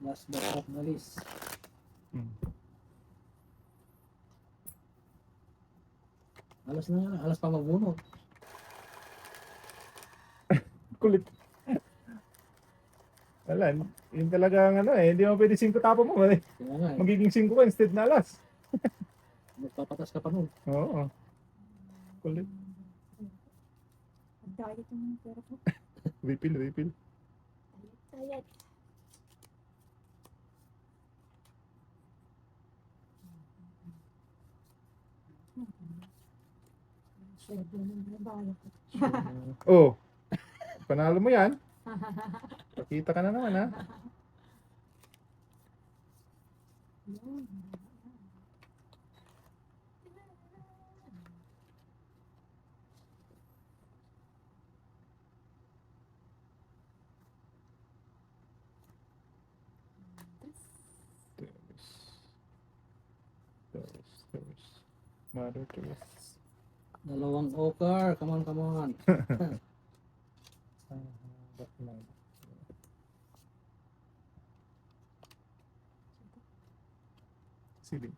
Last but not the least. Hmm. Alas na yan. Alas pa mabunot. Kulit. Wala, yun talaga ang ano eh. Hindi mo pwede 5 tapo mo eh. Kaya nga eh. Magiging 5 ka instead na alas. Magpapatas ka pa nun. Oo. Kulit. Ang diet yung pera ko. Refill, refill. Diet. Share din yung binabayo ko. Oh. Panalo mo yan. Pakita ka na naman ha. Yun. Terus. Mother terus. Dalawang okar. Come on, come on. Siling.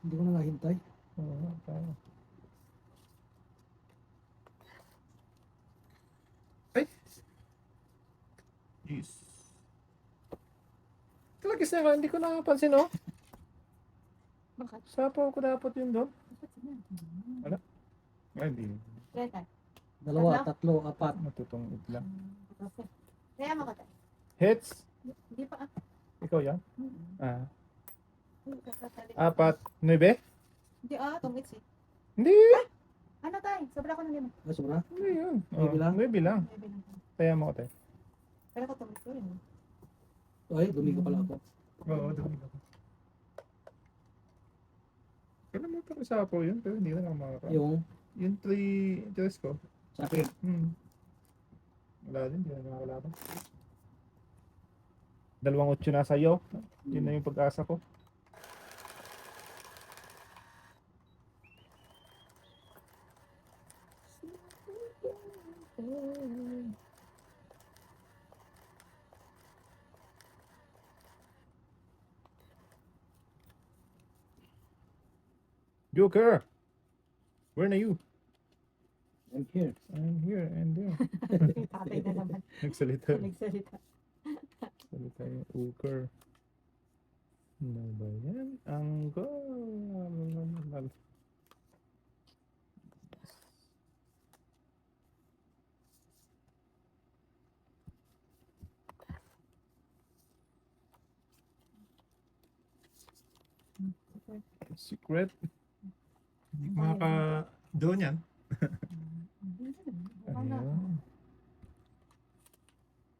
Hindi ko na nahintay. Ay! Yes. Talaga sa hindi ko nakapansin oh. Bakit? Sapaw ko dapat yun doon. Bakit sila? Ay, hindi. Kaya Dalawa, tatlo, apat. Matutong lang. okay. Kaya mo ka tayo. Hits? Hindi pa. Ikaw yan? Hmm. Ah. Uy, kakatali. 4, 9? Hindi tungit eh. Hindi. Ano tayo? Sobra ko ng lima. Ay, sobra. Hindi yun. Maybe lang? Maybe lang. Maybe lang. Kaya mo ko tayo. Pero ko tungit ko rin. Ay, dumi ko pala ako. Oo, dumi ako. Kailan mo ito sapaw yun? Pero hindi na ako makaka. Yung 3 ko. Sa akin. Wala din, hindi na nakakalaban. 2-8 na sa'yo. Yun na yung pag-asa ko. Joker! Where are you? I'm here. I'm here and there. Tatay na naman. Nagsalita. Nagsalita. Salita yung Joker. Ano ba yan? Anggol. Secret. Hindi ko makaka-doon yan. Ayun.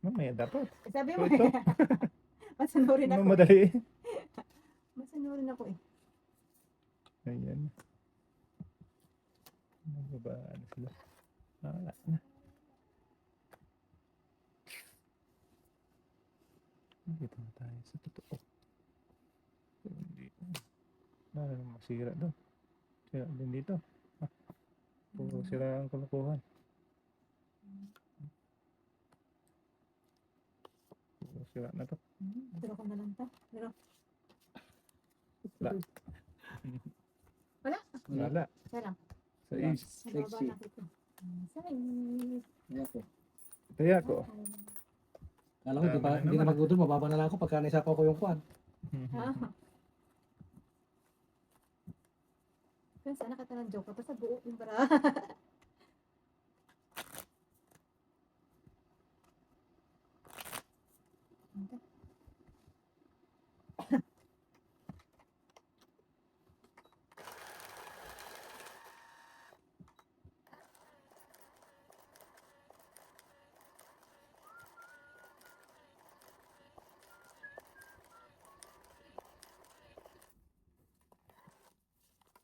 Mamaya dapat. Sabi mo Ito. Masanurin ako. Madali. Masanurin ako eh. Ayan. Nababaan na sila. Wala na. Dito na tayo sa totoo. Pero hindi. Wala nang masira doon. Sira din dito. Puro sira ang kalokohan. Puro sira na to. Pero ko na lang ta. Pero Wala. wala. Wala. Kaya lang. Sa is. Nababa na kita. Sa is. Ayan ko. Kaya ko. Kala ko, Tama na hindi na naman. mag-withdraw, mababa na lang ako pagka naisapa ko yung kwan. Ah. Kaya sana ka ng joke. Basta buo yung bara.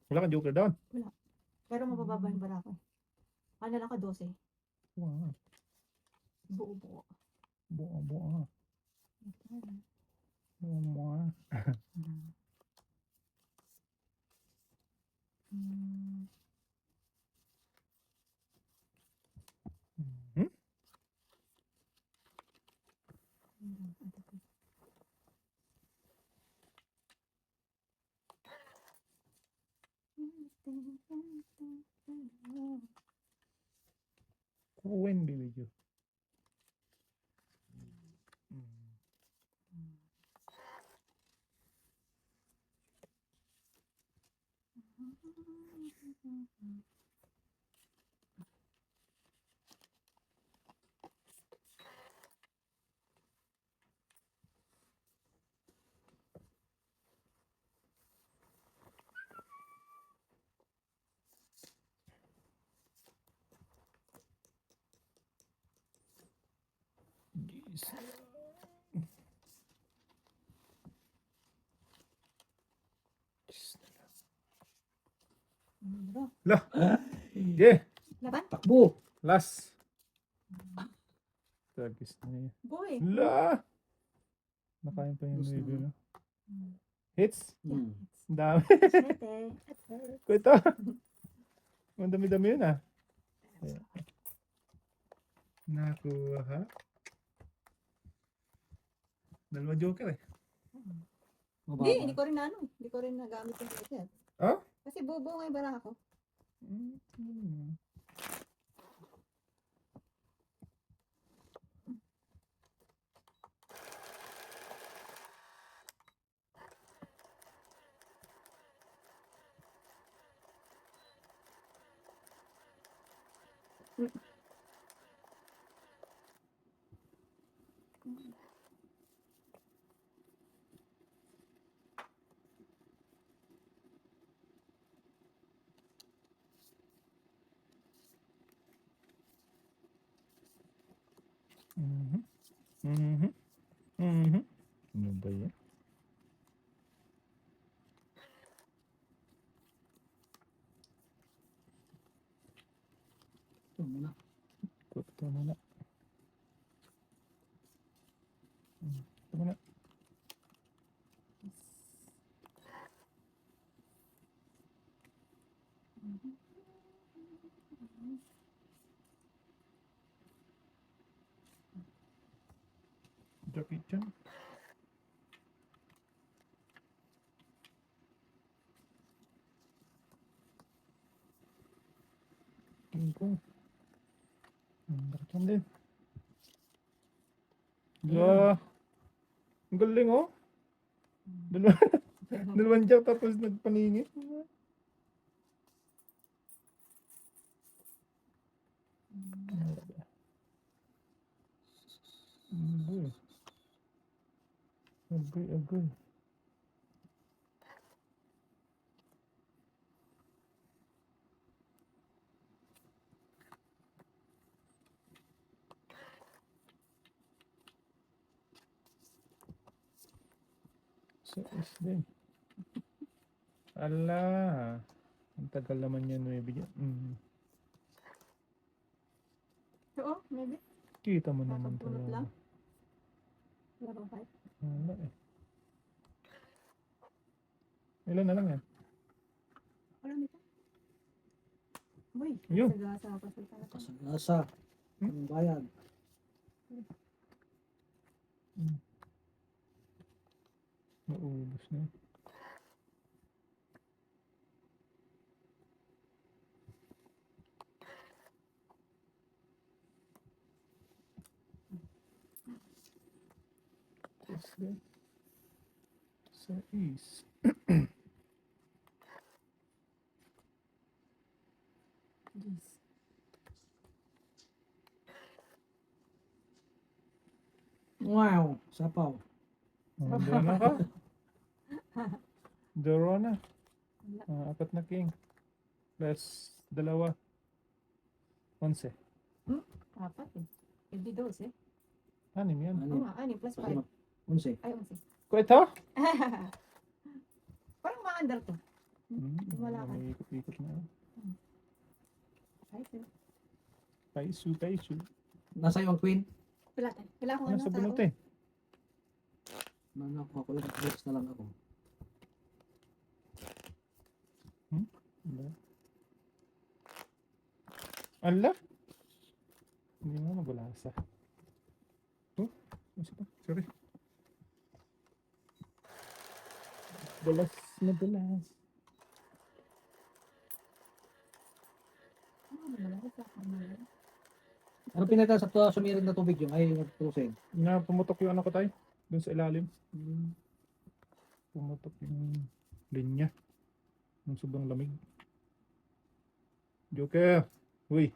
Wala kang joker doon. Pero mabababa yung bara ko. Ano lang ka 12. Wow. Buo-buo. Buo, buo. Buo mo. Hmm. Hmm? When bili you? Jeez. Lah. Yeah. Laban? Takbo! Last. Tagis na yun. Boy. La! Nakain pa yung Last na review, nga. no? Hits? Hmm. Ang dami. Sete. Ito. Ang dami-dami yun, ah. Nakuha. Dalawa joker, eh. Hindi, hindi Mababa. ko rin ano. Hindi ko rin nagamit yung joker. Ah? Kasi buo-buo nga yung bara ko. Mhm. Mhm. Mhm. Ano ba yan? Ito muna. Ito muna. Ito muna. Jackie Chan. King Kong. Jackie Chan din. La. Ang galing, oh. Dalawang jack tapos nagpaningin. Agoy. Agoy, agoy. So, is din. Ala. Ang tagal naman yan, maybe. Oo, maybe. Kita mo naman Nakapulot talaga. lang. Wala bang fight? Wala eh. Ilan na lang yan? Wala nito. Uy, Yun. sagasa pa sa talaga. Kasagasa. Ang bayad. Naubos na yun. 6. Jeez. Wow, sapaw. Doon na ka. Dorona. Wala. 4 na king. Plus 2. 11. Apat eh. Hindi 12 eh. 6 yan. Oo nga, 6 plus 5. 11. Ay, 11. Ko ito? Parang maandar to. Wala ka. May ikot-ikot na. Ay, ito. Paisu. Nasa yung queen. Wala akong ano Nasa tao. bunot eh. Nakuha ko yung flex na lang ako. Ala? Hindi mo mabulasa. Oh, isa pa. Sorry. Bulas na bulas. Ano pinata sa to sumirid na tubig yung ay nagtusin? Na pumutok yung ano ko tayo. Doon sa ilalim. Pumutok yung linya. Ng sobrang lamig. Joker! Uy!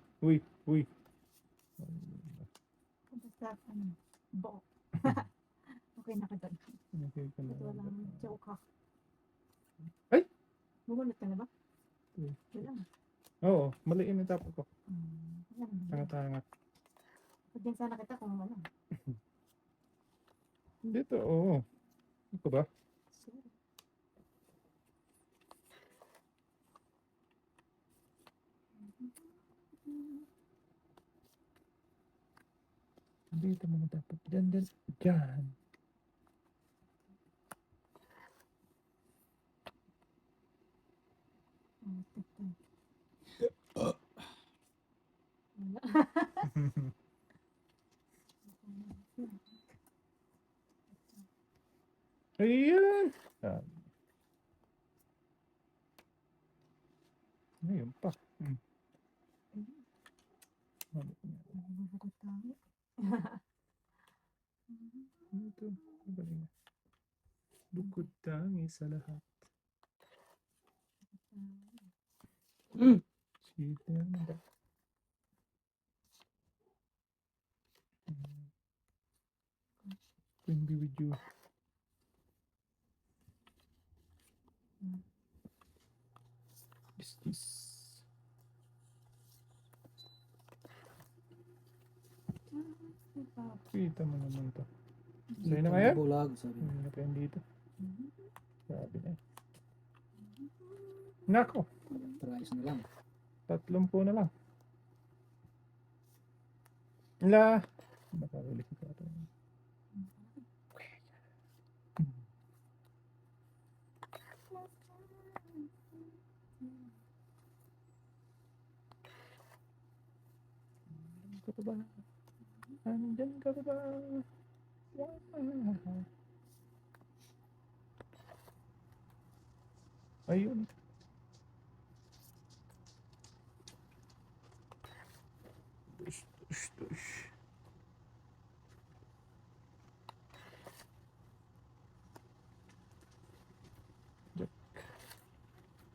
Basta, bo. Okay na ka doon. Okay ka na. Ito walang joke ha. Ay! Bumulot ka na ba? Hmm. Wala. Oo, maliin yung tapo ko. Wala. Tangat-tangat. Pagyan sana kita kung ano. Dito, oo. Ito ba? Sorry. Dito mo na dapat. Diyan. Wala. Ayan! Ayun pa. Ito. Magaling. Bukod tangi sa lahat. Sweet na ba? Can be with you. Is this? Kita mo naman to. Sa'yo na kaya? Bulag, sabi. Hindi na pa yun dito. Sabi na. Nako, Tries na lang. 30 na lang. La. Nakaulit ko ito. Ka pa ba? Andyan ka pa ba? Ayun. Tush.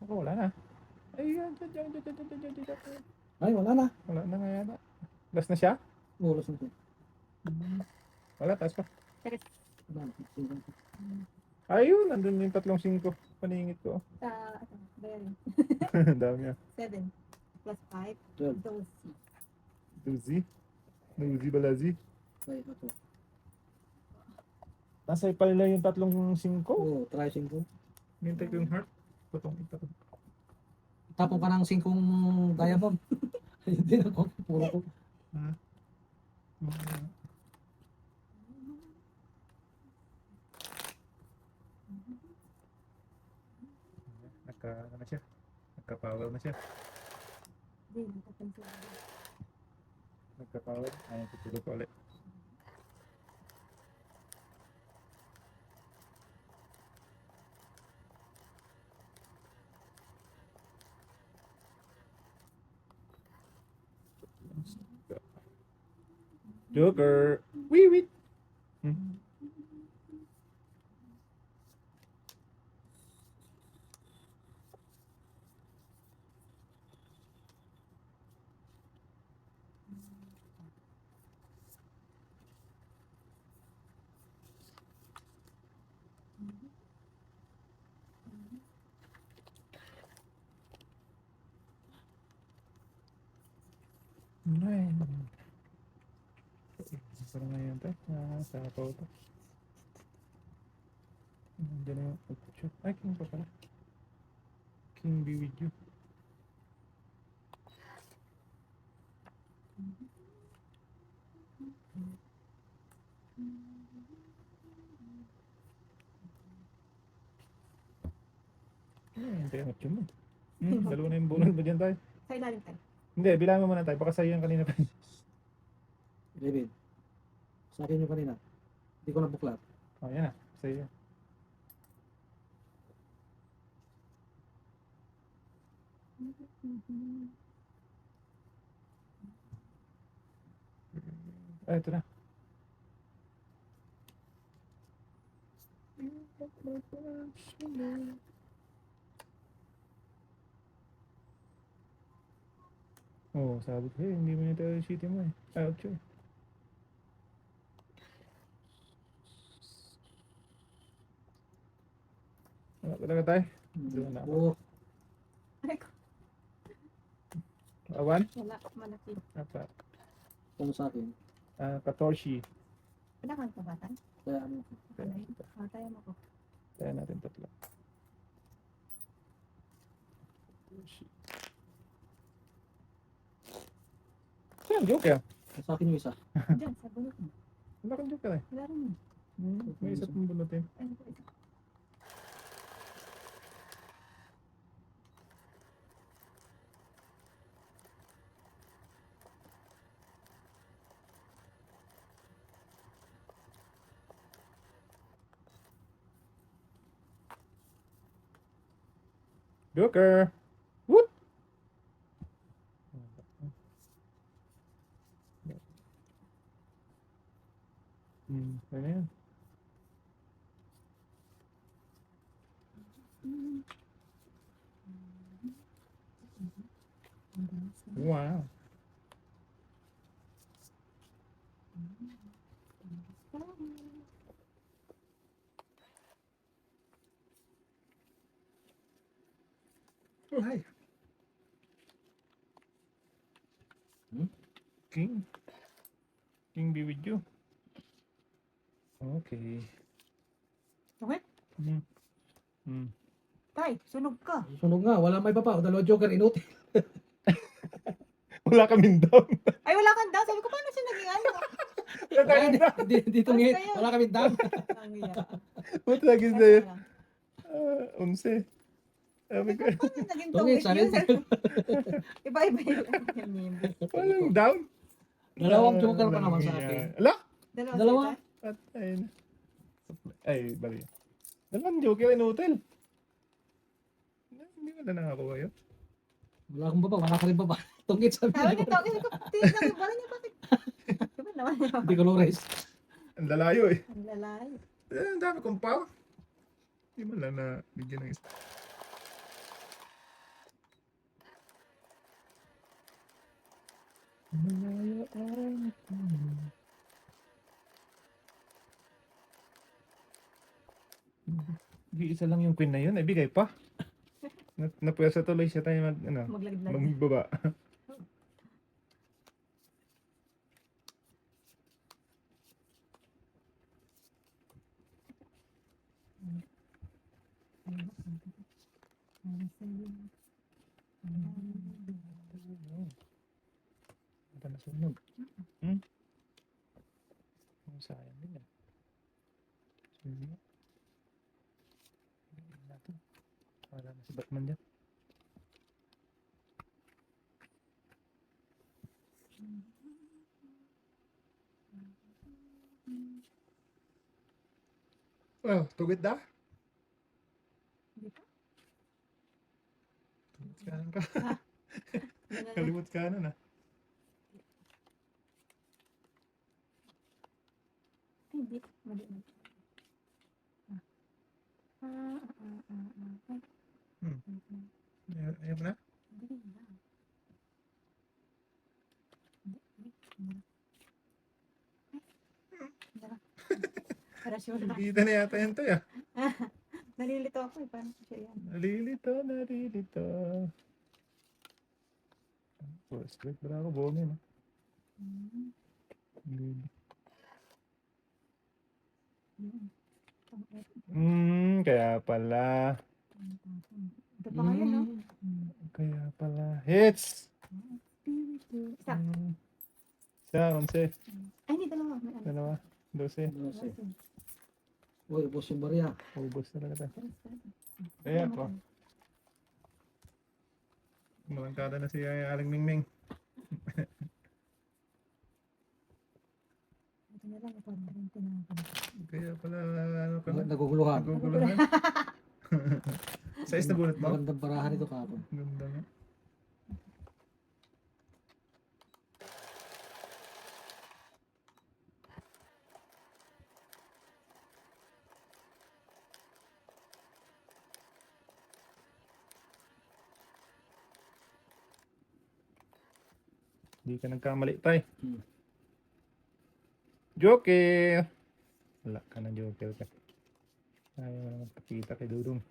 Ako wala na. Ayun. Dyan. Ay, wala na. Wala na nga yata. Last na siya? Ulos na to. Wala, taas pa. Wala na. Ayun, nandun yung 3-5. Paningit ko. Bayarin. Dami niya. 7 plus 5. 12. 12. Nuzi balazi. Ay, ito. Nasa pala yung 3-5. Oo, try 5. Hintay ko yung heart. Patong ito. Tapon ka ng 5 diamond. Hindi na ko. Puro ko. Ano siya? Nagka-power na siya. Hindi, nakapansin. Nagka-power. Ay, tutulog ko ulit. Joker! Wee! Pero ngayon tayo, sapaw to. Nandiyan na yung shoot. Ay, king pa pala. King be with you. Hintay ang action mo. Dalawa na yung bonus mo dyan tayo. Sa ilalim tayo. Hindi, bilangan mo muna tayo. Baka sa'yo yung kanina pa. David. Sa akin yung kanina. Hindi ko nabuklat. Oh, yan na. Sa'yo yan. Ay, ito na. Oh, sabi ko, hindi mo nito yung city mo eh. Ay, okay. Wala talaga tayo. Doon na ako. Oo. Ay, ko. Awan? Wala. Malaki. Apat. Ano sa akin? 14. Wala kang kabatan? Kaya ano. Ano yun? Tayo mo ko. Kaya natin tatlo. 14. Saan joker? Sa akin yung isa. Diyan, sa bulot mo. Wala kang joker eh. Wala rin. May isa pong bunutin. Ay, ito. Joker! Woot! Ano yan? Wow! Oh, hi! King? King be with you? Okay. Okay? Tay, sunog ka. Sunog nga. Wala may baba. Dalawa joker. Inuti. Wala kaming down. Ay, wala kang daw. Sabi ko, paano siya naging ano? Wala kaming down. Dito Basta ngayon. yun. Wala kami dam. Ang iya. What lagi Basta sa'yo? lang. 11. Sabi ko, Paano naging Tungit, tungit sabi yun? ko. Iba-iba yun. walang down. Dalawang joker pa naman sa akin. Ala? Dalawa. At ayun. Ay, bali. Dalawang joker in hotel. Hindi mo na nakakuha yun. Wala akong baba. Wala ka rin baba. Tungit sabi Sabi ko. niya, tawag ko, tingnan ko, bala niya, bakit? Diba naman naman? Hindi ko lores. Ang lalayo eh. Ang lalay. Ang dami kong power. Hindi mo lang na bigyan ng isa. Isa lang yung queen na yun, ibigay pa. Napwesa tuloy siya tayo Maglaglag. magbaba. Ito na sunog. Sayang din yan. Sunog. Wala na si Batman dyan. Well, tugid na. Hindi pa. Tugid kanan ka. Yan na. Kalimot kanan ah. Ay, hindi. Mali na. Ay. Ayaw mo na? Hindi na. Hindi. Ay. Para sure na. Kita na yata yan to ya. Nalilito ako eh. Paano ko siya yan? Nalilito, nalilito. First break, wala ako buong yun. Hmm. Nalilito. Kaya pala. Ito pa ngayon, no? Kaya pala. Hits! Isa. Isa, 11. Ay, hindi, dalawa. May ano. Dalawa. 12. Kasi, uy, ubos yung barya. Ubus talaga tayo. Kaya po. Malangkada na si Aling Mingming. Ito na lang, ito na rin tinapan. Kaya pala, ano ka na? Naguguluhan. Naguguluhan. Sa na bunot mo? Magandang parahan ito kahapon. Ganda nga. Hindi ka nagkamali, tay. Joker! Wala ka na, Joker ka. Ayaw mo naman pakita kay Dudong.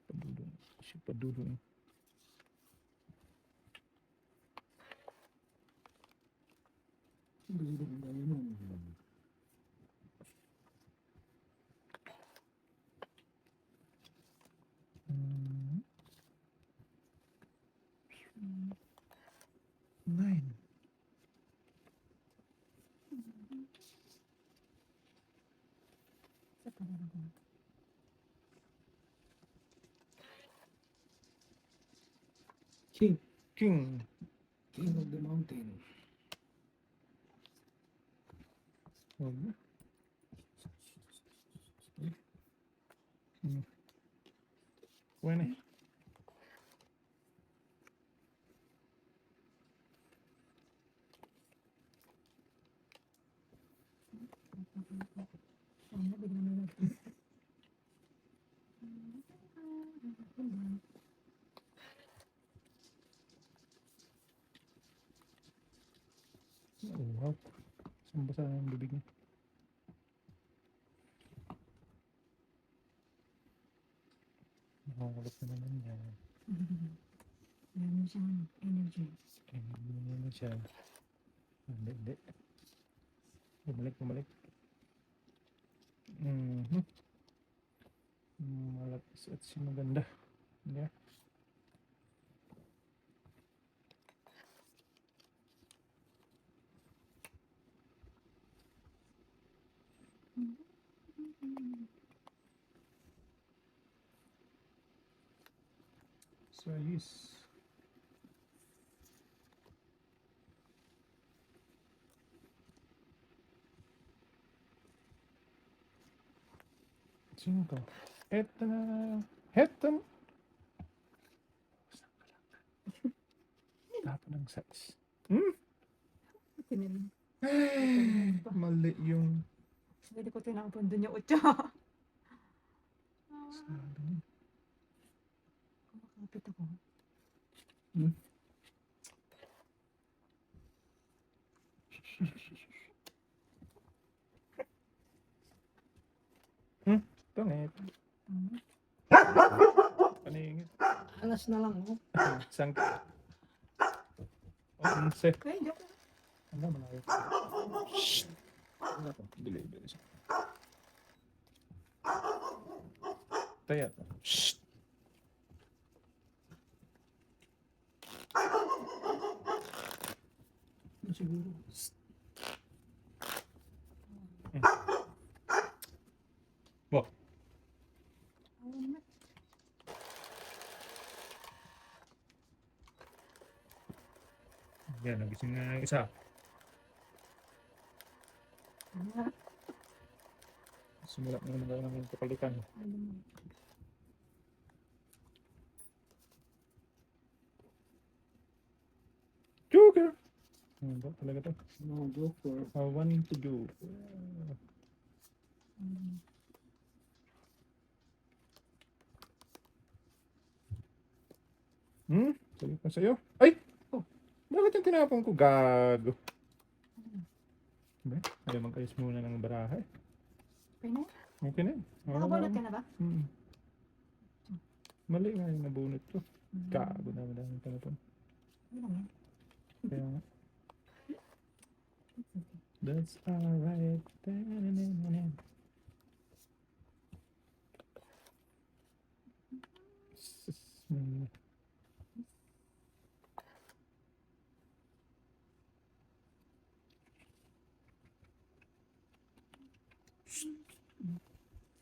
Padudong. Si Padudong. Nine. Isa pa na lang. King. King. King of the mountain. Huwag na. Bueno. Sana bigla may nag- Oh, wow. Saan basa ang bibig niya? Nakakulot na naman yan. Meron siyang energy. Hindi naman siya. Hindi, hindi. Bumalik, bumalik. Malapis at si maganda. Yeah. So yes. Sino to? Eto na. Eto na. Tapon ng size. Tinin. Mali yung Pwede ko tinapon dun yung utya. sabi niya. Kumakapit ako. Pangit. Paningit. Alas na lang. Oh. Isang 11. Kaya, joke lang. Ano malayo? Ano to? Delay, delay. Taya. Shh. Siguro. Wow. Yan, nagising na yung isa. Simula na naman ng kapalitan. Joker! Ano ba talaga to? No, Joker. I want to do. Sabi ko sa'yo. Ay! Oh, bakit yung tinapon ko? Gago. Ba? Ayaw magkayos muna ng baraha eh. Okay na? Okay na. Nakabunot ka na ba? Mali nga yung nabunot ko. Gago na madaming tinapon. Hindi lang yan. Kaya nga. That's alright.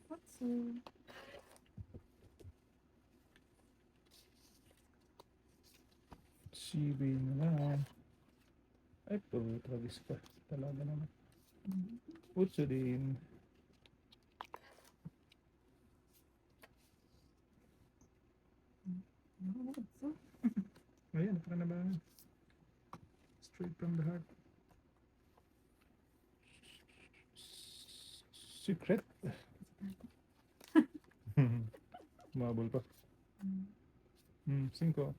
What's up? CB na lang. Ay, puro tragis pa. Talaga naman. Putso din. Ano, what's up? Ayan, para na ba? Straight from the heart. Secret. Mabul pa. 5.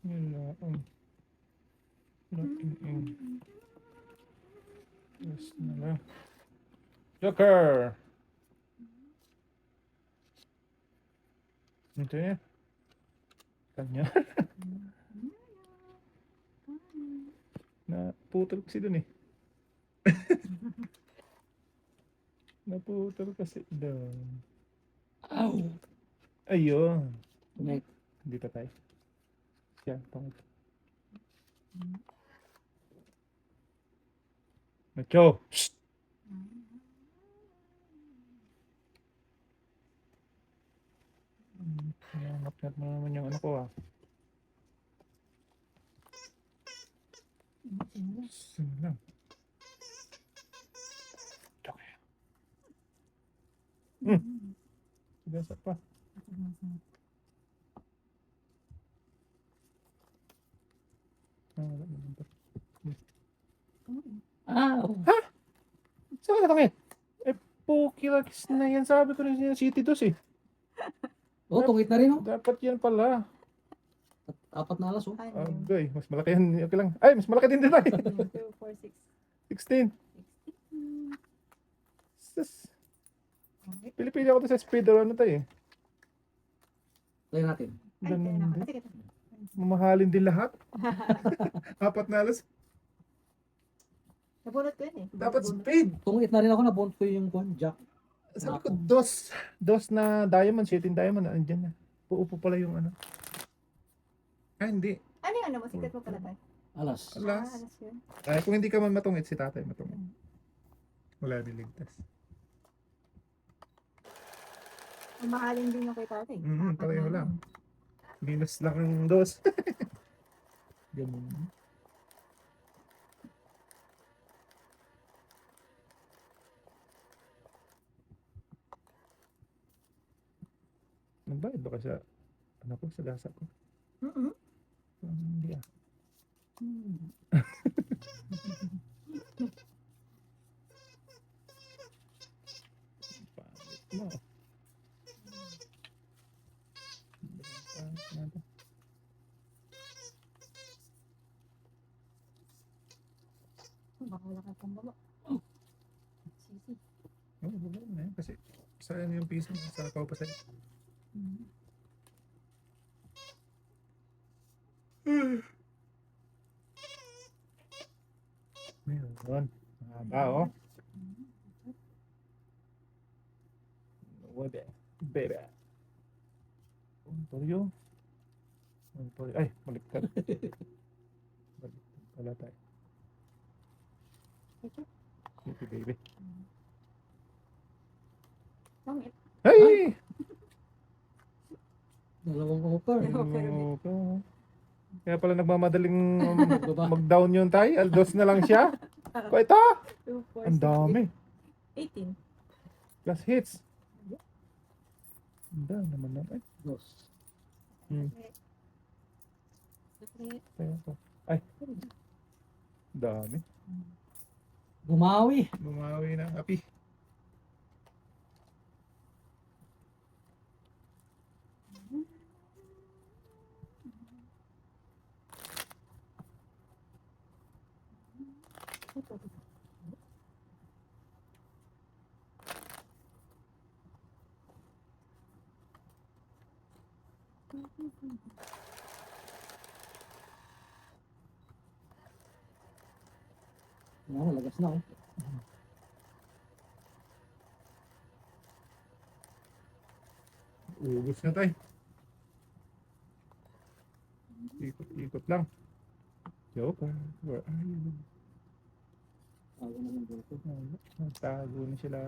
Yun na. Yes na lang. Joker! Ito niya. Kanya. Naputol kasi dun eh. Naputol kasi dun. Ow! Ayun. Connect. Hindi pa tayo. Siya, tungkol. Nacho! Shh! Nangat-ngat mo naman yung ano ko ah. Sino lang? Joker. Sigasa pa. Wala naman to. Ow! Saan ka natangit? Eh, Pokilaks na yan. Sabi ko rin yung City Dos eh. Oh, tungit na rin oh. Dapat yan pala. 4 na alas oh. Ano? Agay, mas malaki yan. Okay lang. Ay, mas malaki din tayo. 2, 4, 6. 16. Sus. Pili-pili ako to sa speed or ano tayo eh. Tayo natin. Ay, kaya Ganun naman. din. Sige. Mamahalin din lahat. 4 na alas. Nabunot ko yun eh. Dapat Nabunot. speed. Tungit na rin ako, nabont ko yung jack. Sabi ko, dos na diamond, 17 diamond, andyan na. Uupo pala yung ano. Ah, hindi. Ano yung ano mo? Sikat mo pala tayo. Alas. Alas. Alas yun. Ay, kung hindi ka man matungit, si tatay matungit. Wala niligtas. Mahalin din yung kay tatay. Pareho lang. Minus lang ang dos. Ganun. Nagbayad ba ka sa ano ko, sa gasa ko? Hindi ah. Pangit mo. Pangit na to. Baka wala kang pambaba. Sisi. Oo, wala na yan. Kasi sayang yung piso sa kao pa sa'yo. Meron. Mahaba oh. Webe. Bebe. Toyo. Toyo. Ay, baliktad. Baliktad pala tayo. Sige, baby. Pangit. Hey! Dalawang offer. Ano. Kaya pala nagmamadaling Baba. mag-down yun tayo. Aldos na lang siya. Ko ito! 2, 4, Ang dami. 18. Plus hits. Ang dami naman na. Ay, Dos. kaya ito. Ay, dami. Bumawi. Bumawi na ang api. Ito. Lagas na oh. Ubus na tayo. Ikot-ikot lang. Joke. Where are you? Tago na ng buko. Nagtago na sila.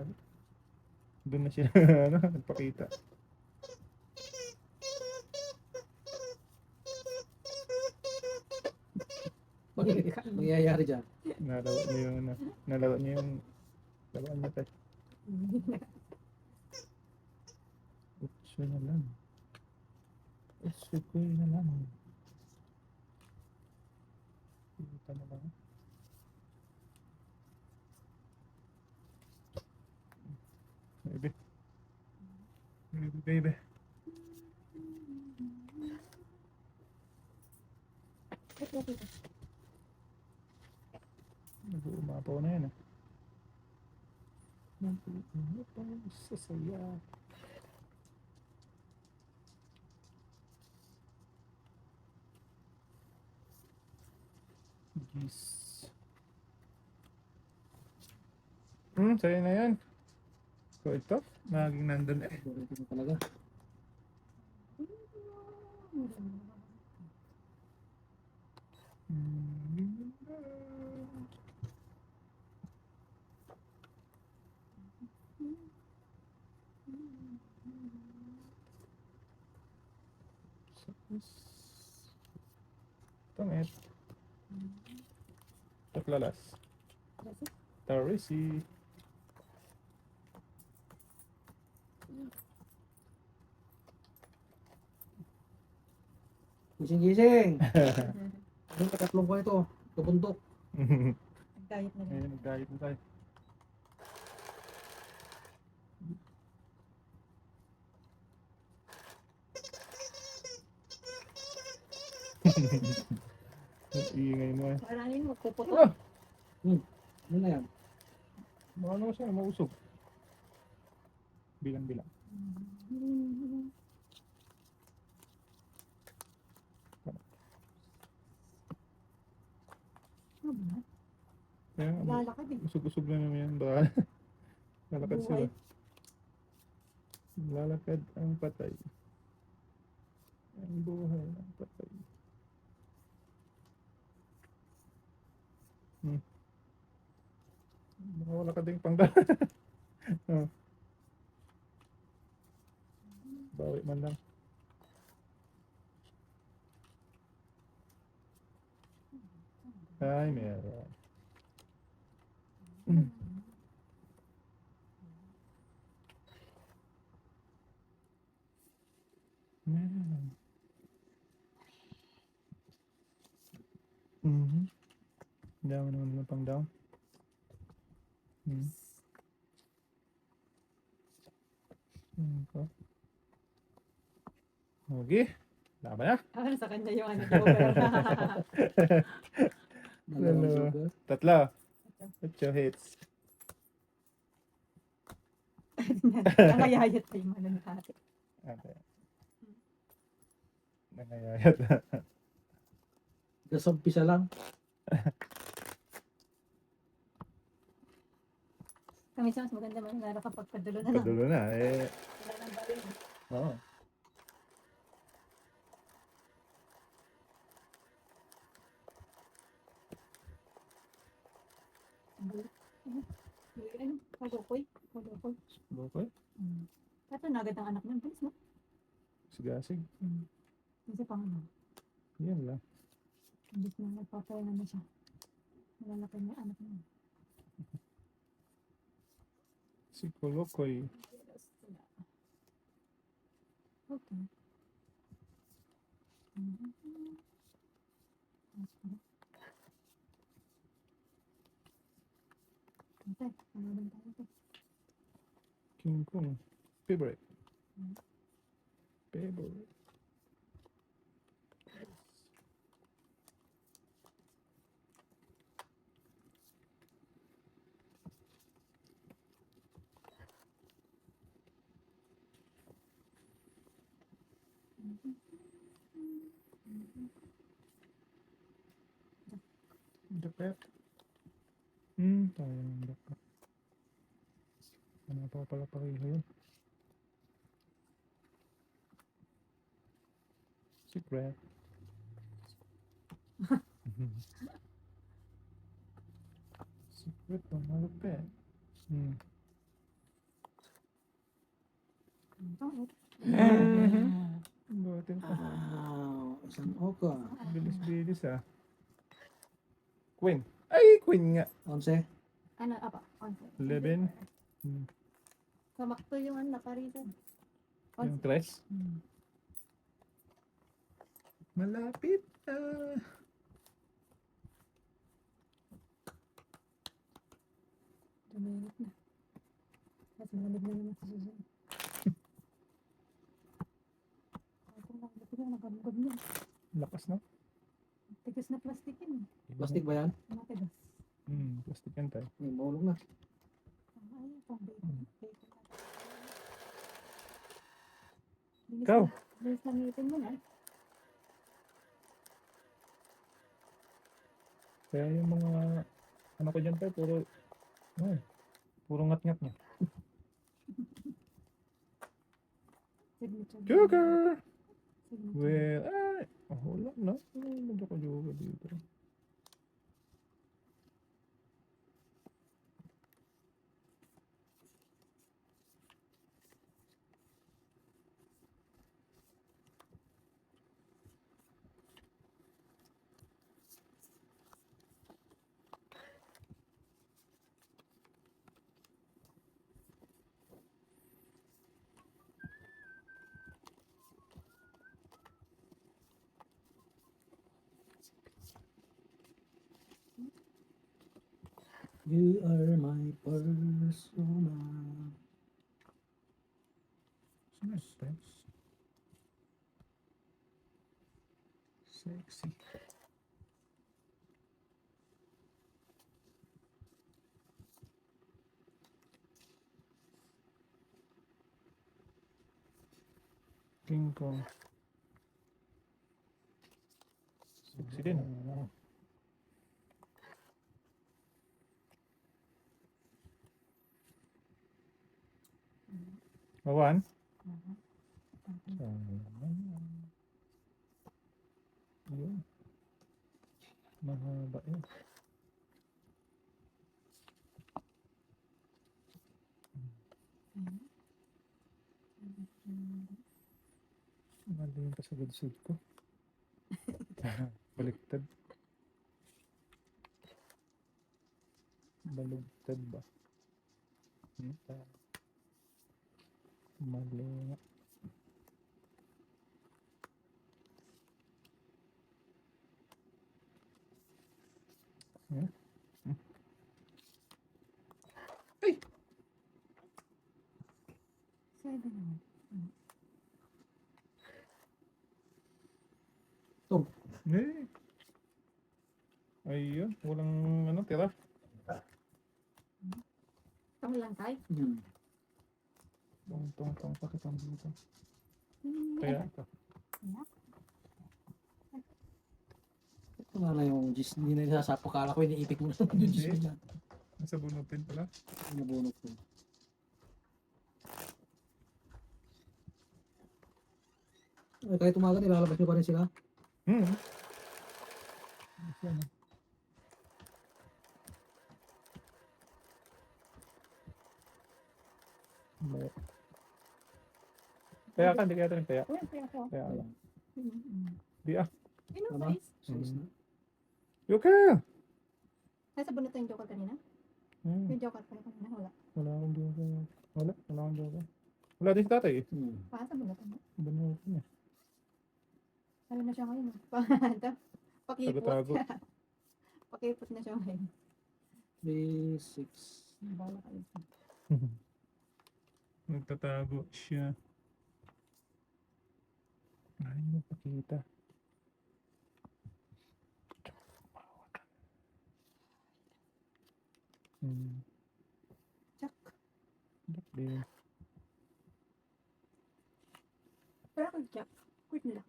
Doon na sila ano, nagpakita. Mangyayari dyan. Nalaro niyo yung ano, nalaro niyo yung laruan niyo tayo. Utso na lang. Utso ko na lang. Kita na lang. Baby. Baby. Nag-uumapaw na yan ah. Nag-uumapaw sa saya. Jeez. Sa'yo na yan. So ito, naging nandun eh. Burrito na talaga. Pangit. Taklalas. Tarisi. Gising-gising. Yung tatlong ko ito. Tubundok. Gayat na rin. Ayun, nag-diet na tayo. Iingay mo eh. Maraming magpuputo. Ah! Ano na yan? Baka naman siya, mausog. Bilang-bilang. Ano ba? Kaya nga, Lalakad eh. usog-usog na naman yan. Baka lalakad sila. Lalakad ang patay. Ang buhay ang patay. Baka wala ka ding pangda. Oh. Bawi man lang. Ay, meron. Meron. Dami naman ng pang down. Okay. Laban na. Ano sa kanya yung ano, joker. Dalawang Dalawa. sugar. Tatlo. 8 hits. Nangayayat pa yung ano ni ate. Okay. Nangayayat. Gasampisa lang. Kami mas maganda mangyari kapag padulo na lang. Padulo na. Eh. Wala nang baril. Oo. Ano? Pagukoy. Pagukoy. Okay. Kato na agad ang anak niya. Bilis mo. Sigasig. Kasi pang ano. Yan lang. Bilis na nagpapaya na siya. Malalaki na yung anak niya. Si Kolokoy. Okay. Okay, ano lang tayo ito? King Kong. Favorite. Favorite. Dapat. Tayo ng dapat. Ano pa pala pareho yun? Secret. Secret ang malupit. Buhatin pa. Isang oka. Bilis-bilis ah. Queen. Ay, queen nga. 11. Ano, apa? 11. Kamakto yung ano, nakarisan. Yung 3. Malapit. Dumilit na. Kasi malamig na naman sa susunod. Ako lang, buti na nagagab niya. Lakas no? Tigas na plastic yun. Plastic ba yan? Matigas. Plastic yan tayo. May mahulog na. Ay, pang bacon. Bacon na. Ikaw? Bilis na ngipin mo na. Kaya yung mga ano ko dyan tayo, puro ngat-ngat na. Signature. Joker! Signature. Well, wala na. Medyo ko joker dito. You are my persona. Nice. Sexy. King Kong. Sexy din. Awan? Ayun. Mahaba yun. Mali yung pasagad-sud ko. Baliktad. Balugtad ba? Mali nga. Ay! Seven naman. Eh. Ayun, walang ano, tira. Tama lang tayo. Tong, pakitang dito. Kaya ito. Wala na yung gis. Hindi na nisasapo. Kala ko iniipit mo na yung gis mo dyan. Nasa bunutin pala. Nabunot ko. Ay, kahit umaga, nilalabas nyo pa rin sila. Yan. Kaya ka, hindi kaya ito rin kaya. Kaya ako. Kaya ka. Mm-mm. Di ah. Tama? Guys, Size na. Joker! nasa bunot yung joker kanina? Yung joker pala kanina, wala. Wala akong joker. Wala akong joker. Wala din si tatay eh. Pa, sa bunot mo. Banutin niya. Ano na siya ngayon? Pakipot. Tago-tago. Pakipot na siya ngayon. 3, 6. Bala kayo. Nagtatago siya. Ayaw mo pakita. Check. Jack din. Pero kung check, quick nila.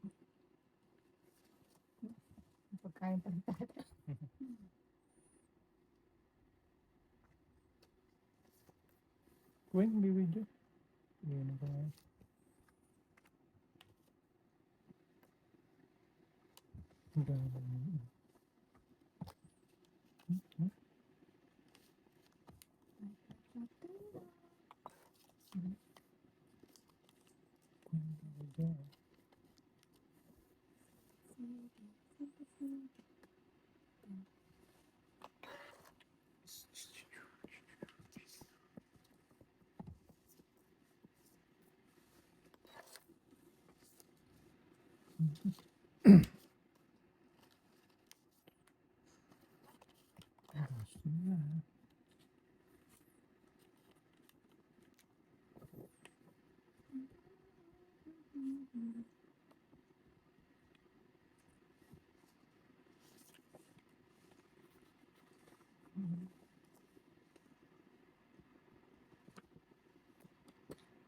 Queen, may video. Yan ko ngayon.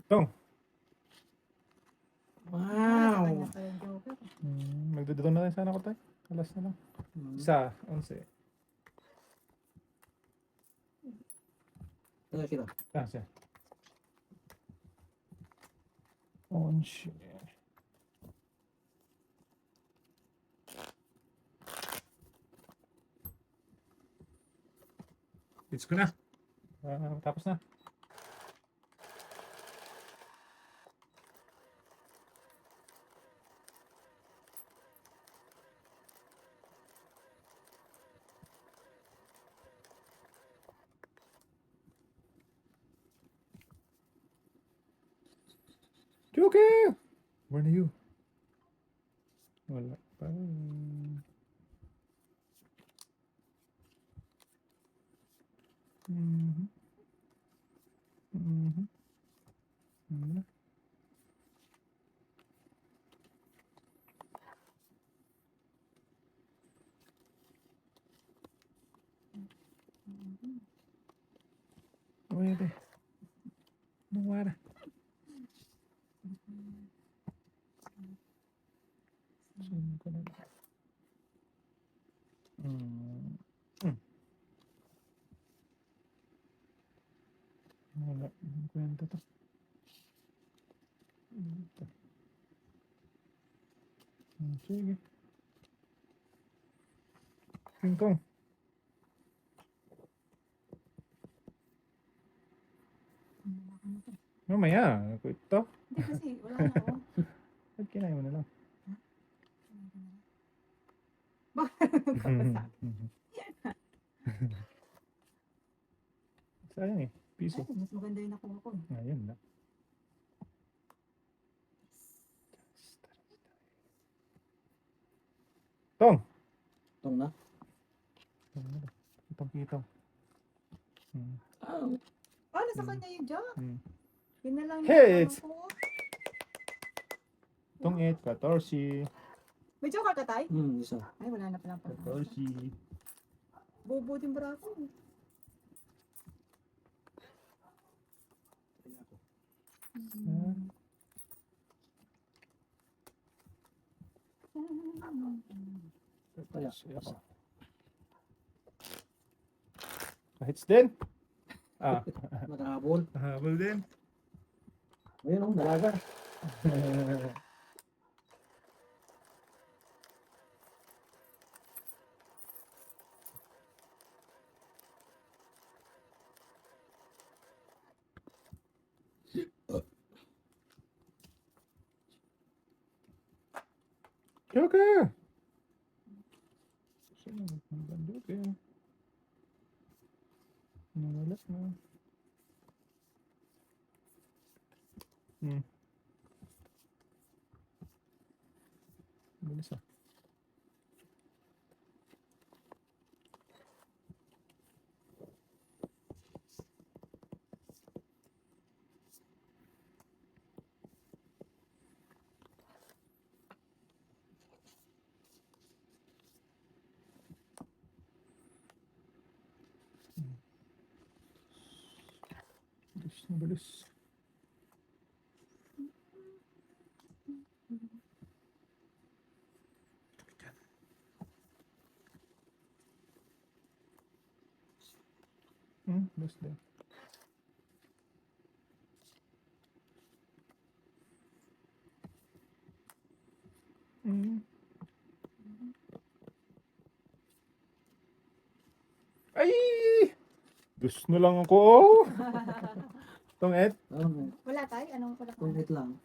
Tong, Wow! Kanya pa yung joker. magdodon na rin sana ako tayo. Alas na lang. Isa, 11. Kaya kita. Ah, siya. 11. Hits ko na. Tapos na. Joker! Where are you? Wala pa rin. Wala. Pwede. Anong wala? Saan ko na? Wala. Anong kwenta to? Ito. Sige. Tingkong. Mamaya. Ako ito. Hindi kasi, wala na ako. Ba't kinain mo na lang? Kapasa. Sayang eh. Piso. Ay, mas maganda yung nakuha ko. Ayun na. Tong! Tong na. Kitang-kitang. Ah, Nasa kanya yung joke. Yun na lang Hits! yung nakuha ko. Tong 8, 14. May joker ka tayo? Isa. Ay, wala na pala pala. 14. Bobo din braso. Kaya. Kahits din. Ah, Nakahabol. habol din. Ayun oh, dalaga. Joker! Sino ang Joker? Nawala na. Bilis ah. Bilis na bilis. Bilis din. Ay! Diyos na lang ako. Tong et. Oh, Wala tayo? Anong wala tungit lang.